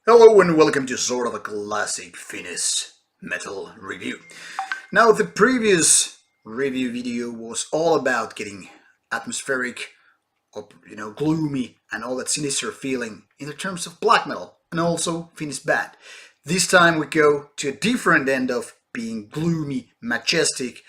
Hello and welcome to sort of a classic Finnish metal review. Now the previous review video was all about getting atmospheric, or gloomy and all that sinister feeling in the terms of black metal and also Finnish band. This time we go to a different end of being gloomy, majestic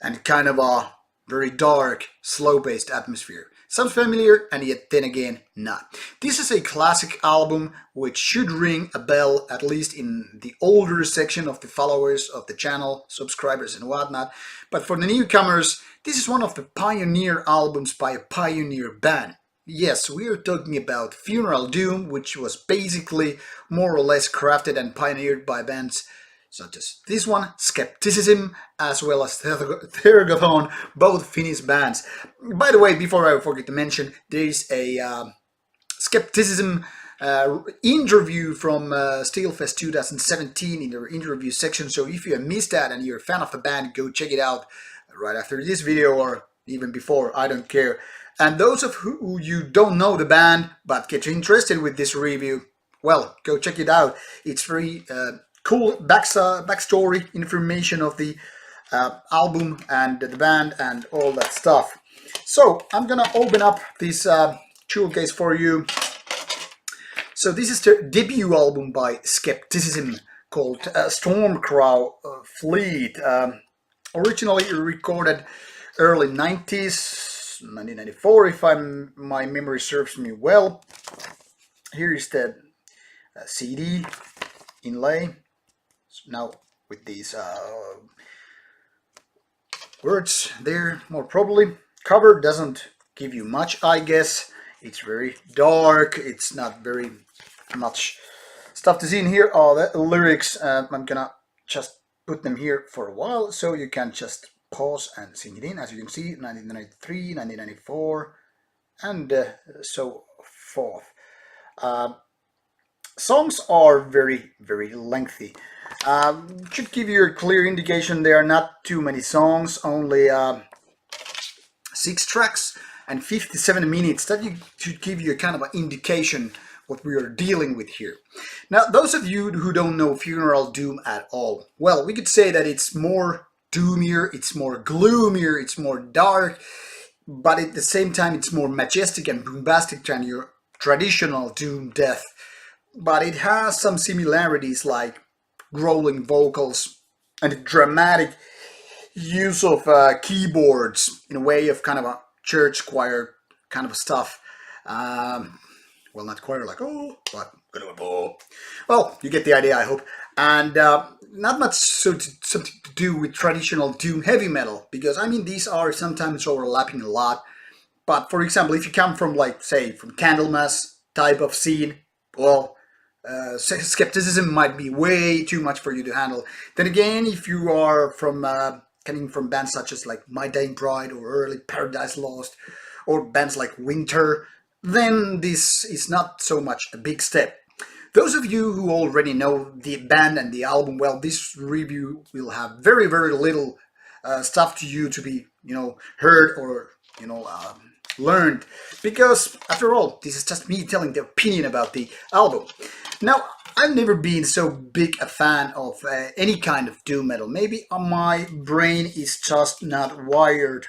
and kind of a very dark, slow-paced atmosphere. Sounds familiar, and yet then again, not. This is a classic album which should ring a bell, at least in the older section of the followers of the channel, subscribers and whatnot. But for the newcomers, this is one of the pioneer albums by a pioneer band. Yes, we are talking about Funeral Doom, which was basically more or less crafted and pioneered by bands such as this one, Skepticism, as well as Thergothon, both Finnish bands. By the way, before I forget to mention, there is a Skepticism interview from Steelfest 2017 in the interview section, so if you have missed that and you're a fan of the band, go check it out right after this video or even before, I don't care. And those of you don't know the band but get interested with this review, well, go check it out. It's very cool backstory information of the album and the band and all that stuff. So I'm gonna open up this jewel case for you. So this is the debut album by Skepticism called Stormcrowfleet. Originally recorded early 90s, 1994 if my memory serves me well. Here is the CD inlay. Now with these words there, more probably. Cover doesn't give you much, I guess. It's very dark. It's not very much stuff to see in here. Oh, the lyrics, I'm gonna just put them here for a while so you can just pause and sing it in. As you can see, 1993, 1994, and so forth. Songs are very, very lengthy. Should give you a clear indication there are not too many songs, only 6 tracks and 57 minutes. That should give you a kind of an indication what we are dealing with here. Now, those of you who don't know Funeral Doom at all, well, we could say that it's more doomier, it's more gloomier, it's more dark, but at the same time it's more majestic and bombastic than your traditional doom death. But it has some similarities like growling vocals and a dramatic use of keyboards in a way of kind of a church choir kind of stuff. Well, not choir like, oh, but kind of a oh. Well, you get the idea, I hope. And not much something to do with traditional doom heavy metal, because I mean these are sometimes overlapping a lot. But for example, if you come from, like, say, from Candlemas type of scene, well, Skepticism might be way too much for you to handle. Then again, if you are from coming from bands such as like My Dying Bride or early Paradise Lost or bands like Winter, then this is not so much a big step. Those of you who already know the band and the album, well, this review will have very, very little stuff to you to be, heard or, learned, because after all, this is just me telling the opinion about the album. Now, I've never been so big a fan of any kind of doom metal. Maybe my brain is just not wired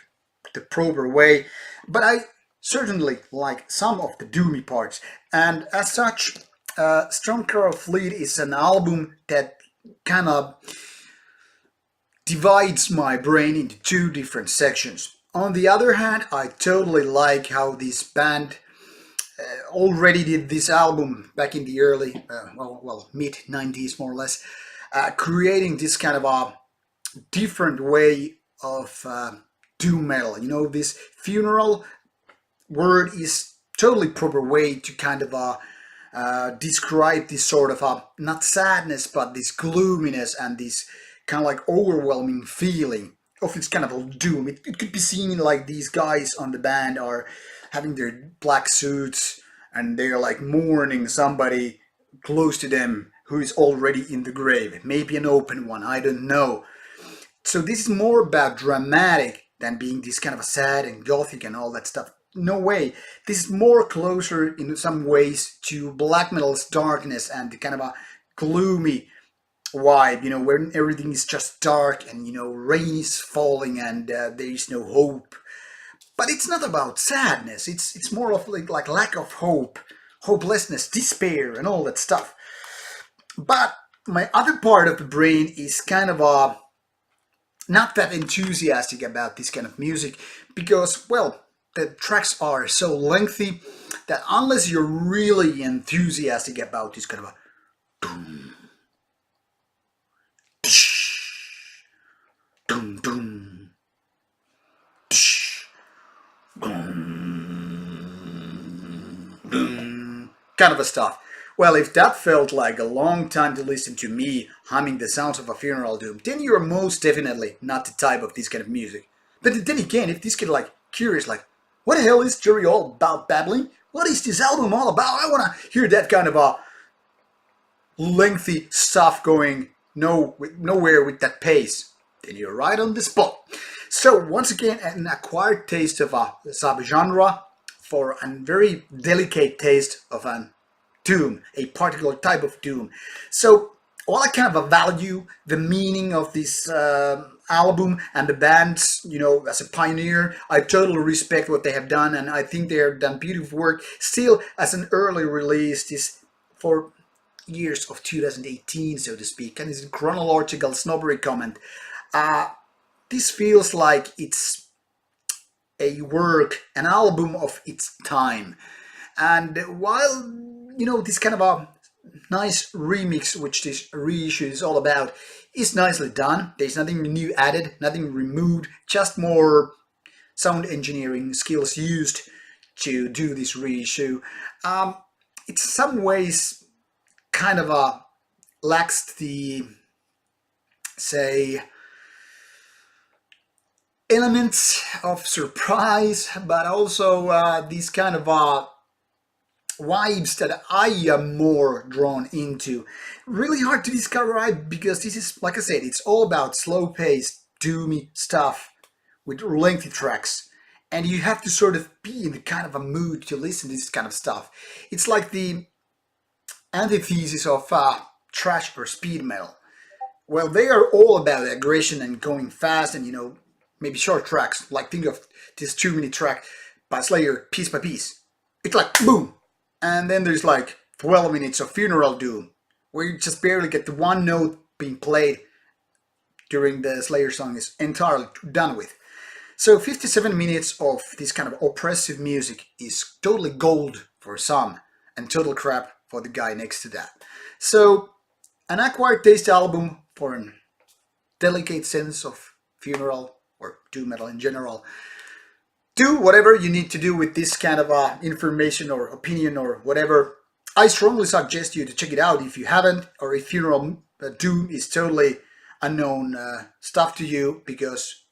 the proper way, but I certainly like some of the doomy parts. And as such, Stormcrowfleet is an album that kind of divides my brain into 2 different sections. On the other hand, I totally like how this band already did this album back in the early, mid-90s more or less, creating this kind of a different way of doom metal. This funeral word is totally proper way to kind of describe this sort of not sadness, but this gloominess and this kind of like overwhelming feeling of its kind of doom. It could be seen like these guys on the band are having their black suits and they're like mourning somebody close to them who is already in the grave. Maybe an open one, I don't know. So this is more about dramatic than being this kind of a sad and gothic and all that stuff. no way. This is more closer in some ways to black metal's darkness and the kind of a gloomy vibe, you know, where everything is just dark and, you know, rain is falling and there is no hope. But it's not about sadness. It's more of like lack of hope, hopelessness, despair, and all that stuff. But my other part of the brain is kind of not that enthusiastic about this kind of music because, well, the tracks are so lengthy that unless you're really enthusiastic about this kind of a doom, doom, doom, kind of a stuff. Well, if that felt like a long time to listen to me humming the sounds of a funeral doom, then you're most definitely not the type of this kind of music. But then again, if this kid like curious, like, what the hell is Jerry all about babbling? What is this album all about? I want to hear that kind of a lengthy stuff going nowhere with that pace. Then you're right on the spot. So once again, an acquired taste of a subgenre for a very delicate taste of an doom, a particular type of doom. So while I kind of value the meaning of this album and the band's, you know, as a pioneer, I totally respect what they have done, and I think they have done beautiful work. Still, as an early release, this for years of 2018, so to speak, and it's a chronological snobbery comment. This feels like it's a work, an album of its time. And while, you know, this kind of a nice remix, which this reissue is all about, is nicely done. There's nothing new added, nothing removed, just more sound engineering skills used to do this reissue. In some ways kind of lacks the, say, elements of surprise, but also these kind of vibes that I am more drawn into. Really hard to describe because this is, like I said, it's all about slow-paced, doomy stuff with lengthy tracks. And you have to sort of be in the kind of a mood to listen to this kind of stuff. It's like the antithesis of thrash or speed metal. Well, they are all about aggression and going fast and, you know, maybe short tracks. Like think of this 2-minute track by Slayer, Piece by Piece. It's like boom, and then there's like 12 minutes of Funeral Doom, where you just barely get the one note being played during the Slayer song is entirely done with. So 57 minutes of this kind of oppressive music is totally gold for some, and total crap for the guy next to that. So an acquired taste album for a delicate sense of funeral or doom metal in general. Do whatever you need to do with this kind of information or opinion or whatever. I strongly suggest you to check it out if you haven't, or if funeral doom is totally unknown stuff to you, because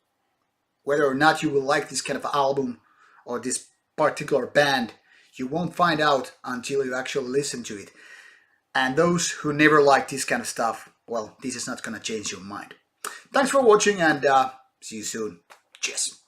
whether or not you will like this kind of album or this particular band, you won't find out until you actually listen to it. And those who never like this kind of stuff, well, this is not going to change your mind. Thanks for watching, and see you soon. Cheers.